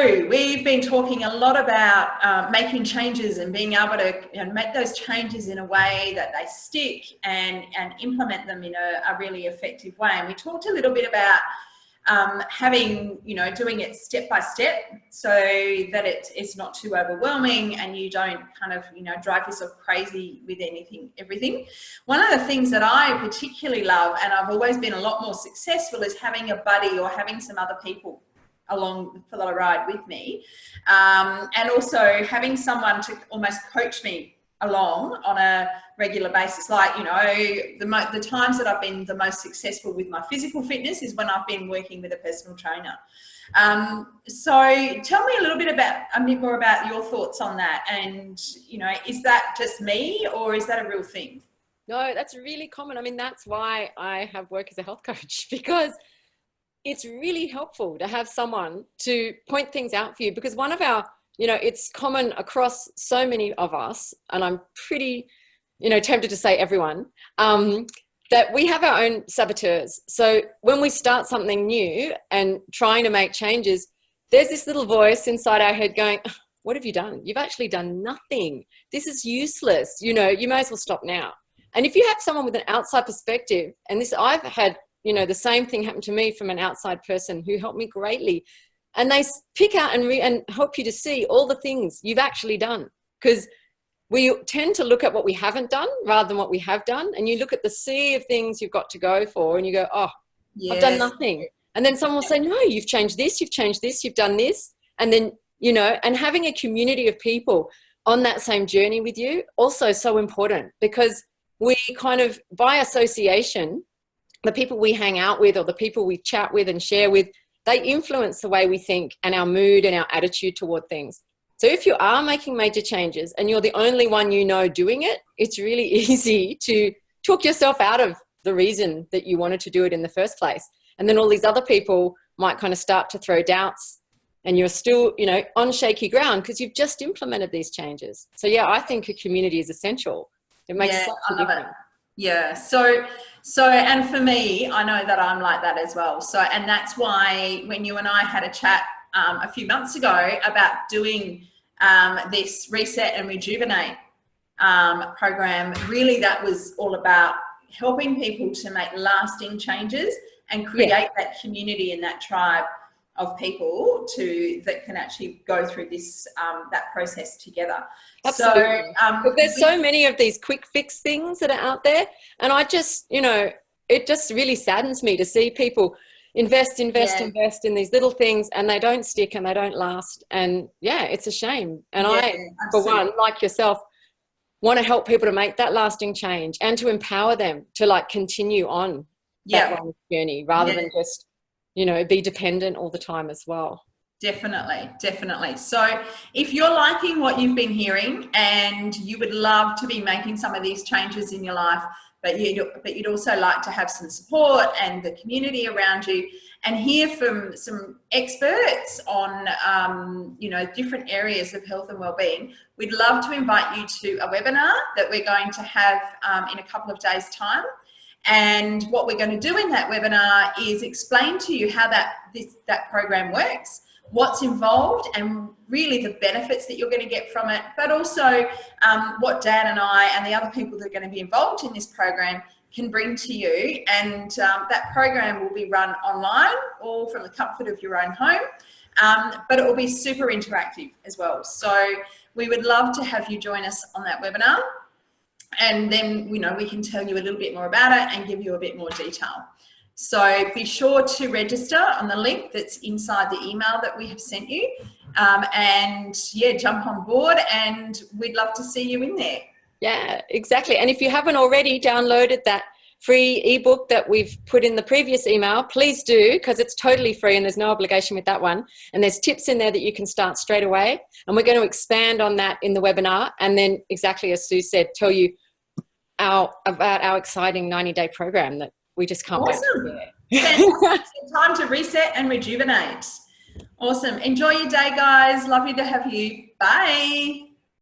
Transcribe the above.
So we've been talking a lot about making changes and being able to make those changes in a way that they stick and implement them in a really effective way. And we talked a little bit about having, doing it step by step so that it's not too overwhelming and you don't kind of, drive yourself crazy with everything. One of the things that I particularly love, and I've always been a lot more successful, is having a buddy or having some other people along for the ride with me. And also having someone to almost coach me along on a regular basis. Like, the times that I've been the most successful with my physical fitness is when I've been working with a personal trainer. So tell me a bit more about your thoughts on that. And, is that just me or is that a real thing? No, that's really common. I mean, that's why I have work as a health coach, because it's really helpful to have someone to point things out for you, because one of our, it's common across so many of us, and I'm pretty, tempted to say everyone, that we have our own saboteurs. So when we start something new and trying to make changes, there's this little voice inside our head going, what have you done? You've actually done nothing. This is useless. You may as well stop now. And if you have someone with an outside perspective, and I've had, the same thing happen to me from an outside person who helped me greatly. And they pick out and help you to see all the things you've actually done. Because we tend to look at what we haven't done rather than what we have done. And you look at the sea of things you've got to go for and you go, oh, yes, I've done nothing. And then someone will say, no, you've changed this, you've done this. And then, and having a community of people on that same journey with you, also so important, because we kind of, by association, the people we hang out with or the people we chat with and share with, they influence the way we think and our mood and our attitude toward things. So if you are making major changes and you're the only one doing it, it's really easy to talk yourself out of the reason that you wanted to do it in the first place. And then all these other people might kind of start to throw doubts and you're still, on shaky ground because you've just implemented these changes. So yeah, I think a community is essential. It makes such a difference. Yeah. So, and for me, I know that I'm like that as well. So, and that's why when you and I had a chat a few months ago about doing this Reset and Rejuvenate program, really that was all about helping people to make lasting changes and create that community and that tribe of people that can actually go through this that process together. Absolutely. So there's so many of these quick fix things that are out there, and I just it just really saddens me to see people invest in these little things and they don't stick and they don't last, and it's a shame. And I, for one, like yourself, want to help people to make that lasting change and to empower them to continue on that long journey rather than just be dependent all the time as well. Definitely. So if you're liking what you've been hearing and you would love to be making some of these changes in your life, but you'd also like to have some support and the community around you and hear from some experts on, different areas of health and wellbeing, we'd love to invite you to a webinar that we're going to have in a couple of days' time. And what we're going to do in that webinar is explain to you how that program works, what's involved, and really the benefits that you're going to get from it, but also what Dan and I and the other people that are going to be involved in this program can bring to you. And that program will be run online or from the comfort of your own home, but it will be super interactive as well. So we would love to have you join us on that webinar. And then, we can tell you a little bit more about it and give you a bit more detail. So be sure to register on the link that's inside the email that we have sent you. Jump on board and we'd love to see you in there. Yeah, exactly. And if you haven't already downloaded that free ebook that we've put in the previous email, please do, because it's totally free and there's no obligation with that one. And there's tips in there that you can start straight away. And we're going to expand on that in the webinar. And then exactly as Sue said, tell you about our exciting 90-day program that we just can't wait to share. Time to reset and rejuvenate. Awesome. Enjoy your day, guys. Lovely to have you. Bye.